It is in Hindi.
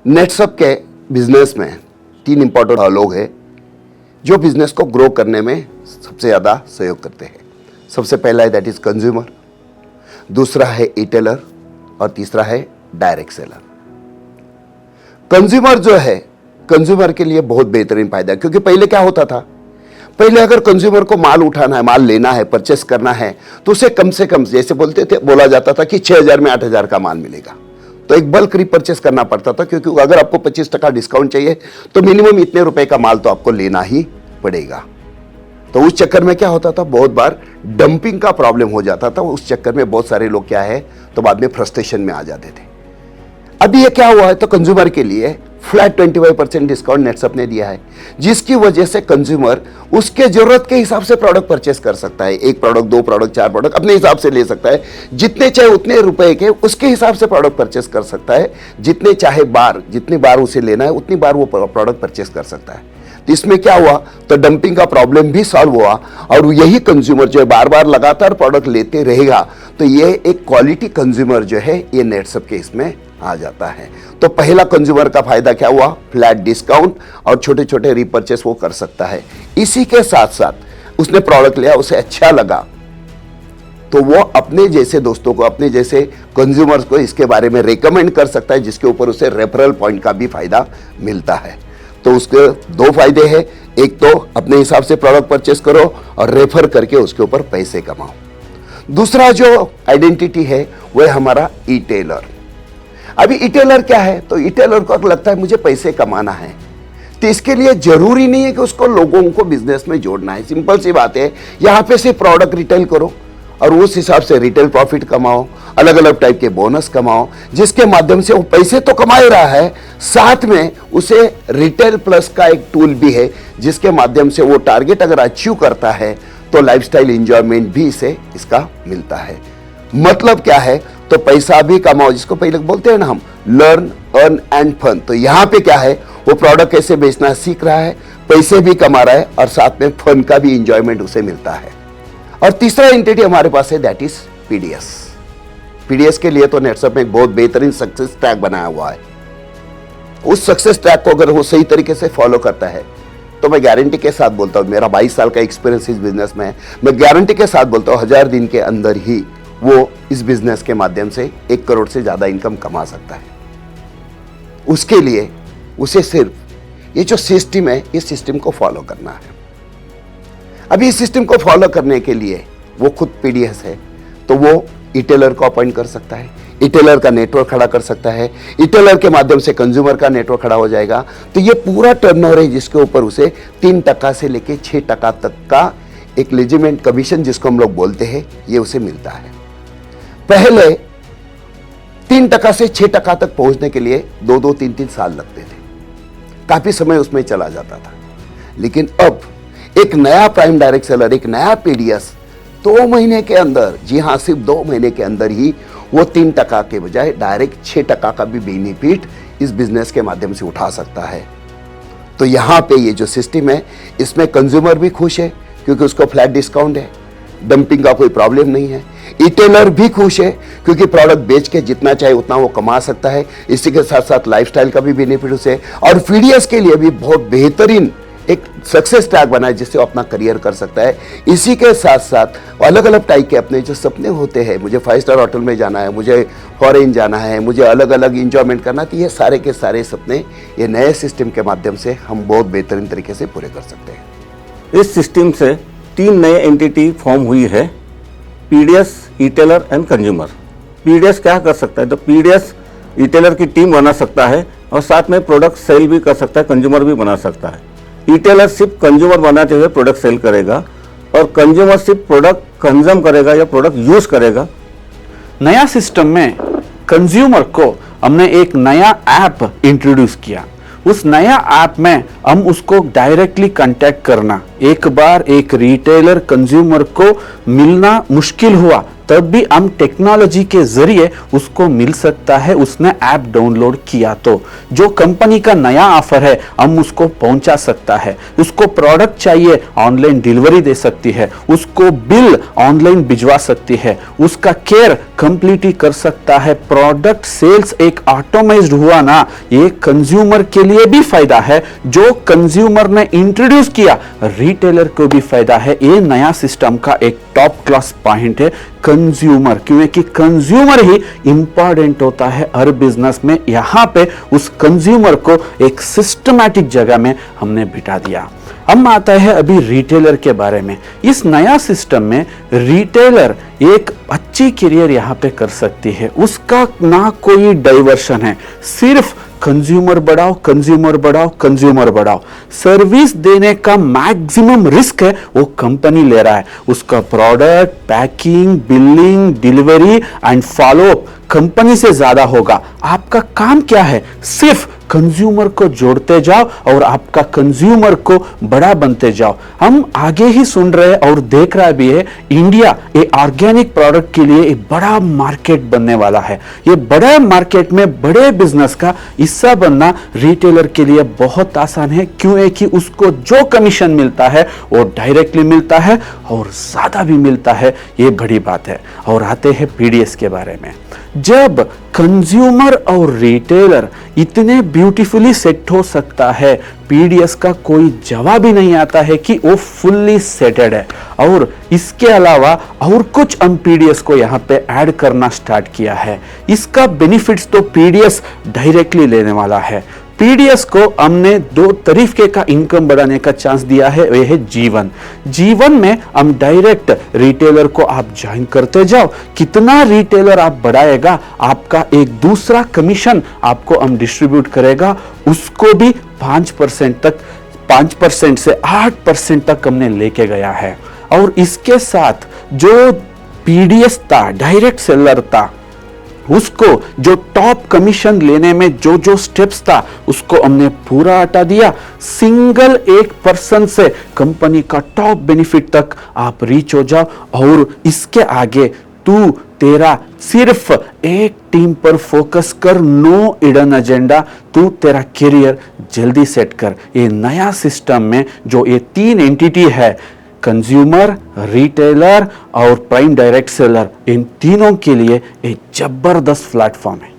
नेटसप के बिजनेस में 3 इंपॉर्टेंट लोग हैं जो बिजनेस को ग्रो करने में सबसे ज़्यादा सहयोग करते हैं। सबसे पहला है दैट इज कंज्यूमर, दूसरा है ई-टेलर और तीसरा है डायरेक्ट सेलर। कंज्यूमर जो है, कंज्यूमर के लिए बहुत बेहतरीन फायदा है, क्योंकि पहले क्या होता था, पहले अगर कंज्यूमर को माल उठाना है, माल लेना है, परचेस करना है, तो उसे कम से कम जैसे बोला जाता था कि 6,000 में 8,000 का माल मिलेगा, तो एक बल्क रिपर्चेस करना पड़ता था, क्योंकि अगर आपको 25% डिस्काउंट चाहिए तो मिनिमम इतने रुपए का माल तो आपको लेना ही पड़ेगा। तो उस चक्कर में क्या होता था, बहुत बार डंपिंग का प्रॉब्लम हो जाता था। उस चक्कर में बहुत सारे लोग क्या है तो बाद में फ्रस्ट्रेशन में आ जाते थे। अभी ये क्या हुआ है तो कंज्यूमर के लिए फ्लैट 25% डिस्काउंट नेटसप ने दिया है, जिसकी वजह से कंज्यूमर उसके जरूरत के हिसाब से प्रोडक्ट परचेस कर सकता है। 1 प्रोडक्ट, 2 प्रोडक्ट, 4 प्रोडक्ट अपने हिसाब से ले सकता है, जितने चाहे उतने रुपए के उसके हिसाब से प्रोडक्ट परचेस कर सकता है। जितने चाहे बार, जितनी बार उसे लेना है उतनी बार वो प्रोडक्ट परचेस कर सकता है। तो इसमें क्या हुआ तो डंपिंग का प्रॉब्लम भी सॉल्व हुआ, और यही कंज्यूमर जो है बार बार लगातार प्रोडक्ट लेते रहेगा, तो ये एक क्वालिटी कंज्यूमर जो है ये नेटसप के इसमें आ जाता है। तो पहला कंज्यूमर का फायदा क्या हुआ, फ्लैट डिस्काउंट और छोटे छोटे रिपर्चेस वो कर सकता है। इसी के साथ साथ उसने प्रोडक्ट लिया, उसे अच्छा लगा, तो वो अपने जैसे दोस्तों को, अपने जैसे कंज्यूमर्स को इसके बारे में रेकमेंड कर सकता है, जिसके ऊपर उसे रेफरल पॉइंट का भी फायदा मिलता है। तो उसके 2 फायदे हैं, एक तो अपने हिसाब से प्रोडक्ट परचेस करो और रेफर करके उसके ऊपर पैसे कमाओ। दूसरा जो आइडेंटिटी है वो है हमारा ई-टेलर। अभी ई-टेलर क्या है तो ई-टेलर को लगता है मुझे पैसे कमाना है, तो इसके लिए जरूरी नहीं है कि उसको लोगों को बिजनेस में जोड़ना है। सिंपल सी बात है, यहां पे से प्रोडक्ट रिटेल करो और उस हिसाब से रिटेल प्रॉफिट कमाओ, अलग अलग टाइप के बोनस कमाओ, जिसके माध्यम से वो पैसे तो कमा ही रहा है, साथ में उसे रिटेल प्लस का एक टूल भी है, जिसके माध्यम से वो टारगेट अगर अचीव करता है तो लाइफस्टाइल एंजॉयमेंट भी इसे इसका मिलता है। मतलब क्या है तो पैसा भी कमाओ, जिसको पहले बोलते हैं ना हम, लर्न, अर्न एंड फन। तो यहां पे क्या है, वो प्रोडक्ट कैसे बेचना सीख रहा है, पैसे भी कमा रहा है और साथ में फन का भी एंजॉयमेंट उसे मिलता है। और तीसरा एंटिटी हमारे पास है दैट इज पीडीएस। पीडीएस के लिए तो नेटसप में एक बहुत बेहतरीन सक्सेस ट्रैक बनाया हुआ है। उस सक्सेस ट्रैक को अगर वो सही तरीके से फॉलो करता है तो मैं गारंटी के साथ बोलता हूं, मेरा 22 साल का एक्सपीरियंस इस बिजनेस में है, मैं गारंटी के साथ बोलता हूं 1000 दिन के अंदर ही वो इस बिजनेस के माध्यम से 1 करोड़ से ज्यादा इनकम कमा सकता है। उसके लिए उसे सिर्फ ये जो सिस्टम है, इस सिस्टम को फॉलो करना है। अभी इस सिस्टम को फॉलो करने के लिए वो खुद पीडीएस है, तो वो ई-टेलर को अपॉइंट कर सकता है, ई-टेलर का नेटवर्क खड़ा कर सकता है, ई-टेलर के माध्यम से कंज्यूमर का नेटवर्क खड़ा हो जाएगा। तो ये पूरा टर्नओवर है जिसके ऊपर उसे 3% से लेके 6% तक का एक लेजिमेंट कमीशन, जिसको हम लोग बोलते हैं, ये उसे मिलता है। पहले 3% से 6% तक पहुंचने के लिए 2-2, 3-3 साल लगते थे, काफी समय उसमें चला जाता था। लेकिन अब एक नया प्राइम डायरेक्ट सेलर, एक नया पीडीएस 2 महीने के अंदर, जी हां सिर्फ 2 महीने के अंदर ही वो 3% के बजाय डायरेक्ट 6% का भी बेनिफिट इस बिजनेस के माध्यम से उठा सकता है। तो यहां पे ये जो सिस्टम है, इसमें कंज्यूमर भी खुश है क्योंकि उसको फ्लैट डिस्काउंट है, डंपिंग का कोई प्रॉब्लम नहीं है। ई-टेलर भी खुश है क्योंकि प्रोडक्ट बेच के जितना चाहे उतना वो कमा सकता है। इसी के साथ साथ लाइफस्टाइल का भी बेनिफिट उसे, और पीडीएस के लिए भी बहुत बेहतरीन एक सक्सेस ट्रैक बना है जिससे वो अपना करियर कर सकता है। इसी के साथ साथ अलग अलग टाइप के अपने जो सपने होते हैं, मुझे 5 स्टार होटल में जाना है, मुझे फॉरेन जाना है, मुझे अलग अलग इंजॉयमेंट करना, तो ये सारे के सारे सपने ये नए सिस्टम के माध्यम से हम बहुत बेहतरीन तरीके से पूरे कर सकते हैं। इस सिस्टम से 3 नए एंटिटी फॉर्म हुई है, पीडीएस, ई-टेलर एंड कंज्यूमर। पीडीएस क्या कर सकता है तो पीडीएस ई-टेलर की टीम बना सकता है और साथ में प्रोडक्ट सेल भी कर सकता है, कंज्यूमर भी बना सकता है। ई-टेलर सिर्फ कंज्यूमर बनाते हुए प्रोडक्ट सेल करेगा और कंज्यूमर सिर्फ प्रोडक्ट कंज्यूम करेगा या प्रोडक्ट यूज करेगा। नया सिस्टम में कंज्यूमर को हमने एक नया ऐप इंट्रोड्यूस किया। उस नया ऐप में हम उसको डायरेक्टली कांटेक्ट करना, एक बार एक रिटेलर कंज्यूमर को मिलना मुश्किल हुआ तब भी हम टेक्नोलॉजी के जरिए उसको मिल सकता है, उसने ऐप डाउनलोड किया तो जो कंपनी का नया ऑफर है हम उसको पहुंचा सकता है, उसको प्रोडक्ट चाहिए ऑनलाइन डिलीवरी दे सकती है, उसको बिल ऑनलाइन भिजवा सकती है, उसका केयर कंप्लीटली कर सकता है। प्रोडक्ट सेल्स एक ऑटोमाइज्ड हुआ ना, ये कंज्यूमर के लिए भी फायदा है, जो कंज्यूमर ने इंट्रोड्यूस किया रिटेलर को भी फायदा है। ये नया सिस्टम का एक टॉप क्लास पॉइंट है कंज्यूमर, क्योंकि कंज्यूमर ही इंपॉर्टेंट होता है हर बिजनेस में। यहां पे उस कंज्यूमर को एक सिस्टमैटिक जगह में हमने बिठा दिया। हम आता है अभी रिटेलर के बारे में। इस नया सिस्टम में रिटेलर एक अच्छी करियर यहां पे कर सकती है, उसका ना कोई डाइवर्शन है, सिर्फ कंज्यूमर बढ़ाओ, कंज्यूमर बढ़ाओ, कंज्यूमर बढ़ाओ। सर्विस देने का मैक्सिमम रिस्क है वो कंपनी ले रहा है, उसका product, packing, billing, delivery and follow up company से ज्यादा होगा। आपका काम क्या है? सिर्फ कंज्यूमर को जोड़ते जाओ और आपका कंज्यूमर को बड़ा बनते जाओ। हम आगे ही सुन रहे हैं और देख रहा भी है, इंडिया ये ऑर्गेनिक प्रोडक्ट के लिए एक बड़ा मार्केट बनने वाला है। ये बड़ा मार्केट में बड़े बिजनेस का हिस्सा बनना रिटेलर के लिए बहुत आसान है, क्योंकि उसको जो कमीशन मिलता है वो डायरेक्टली मिलता है और ज्यादा भी मिलता है, ये बड़ी बात है। और आते हैं पीडीएस के बारे में। जब कंज्यूमर और रिटेलर इतने ब्यूटीफुली सेट हो सकता है, पीडीएस का कोई जवाब ही नहीं आता है कि वो फुल्ली सेटेड है। और इसके अलावा और कुछ हम पीडीएस को यहाँ पे ऐड करना स्टार्ट किया है। इसका बेनिफिट्स तो पीडीएस डायरेक्टली लेने वाला है। पीडीएस को हमने दो तरीके का इनकम बढ़ाने का चांस दिया है, वह है जीवन। जीवन में हम डायरेक्ट रिटेलर को आप ज्वाइन करते जाओ, कितना रिटेलर आप बढ़ाएगा, आपका एक दूसरा कमीशन आपको हम डिस्ट्रीब्यूट करेगा, उसको भी 5% तक, 5% से 8% तक हमने लेके गया है। और इसके साथ जो पीडीएस था, डायरेक्ट सेलर था, उसको जो टॉप कमीशन लेने में जो जो स्टेप्स था उसको हमने पूरा हटा दिया। सिंगल एक पर्सन से कंपनी का टॉप बेनिफिट तक आप रीच हो जाओ। और इसके आगे तेरा सिर्फ एक टीम पर फोकस कर, नो हिडन एजेंडा, तू तेरा करियर जल्दी सेट कर। ये नया सिस्टम में जो ये 3 एंटिटी है, कंज्यूमर, रिटेलर और प्राइम डायरेक्ट सेलर, इन तीनों के लिए एक जबरदस्त प्लेटफॉर्म है।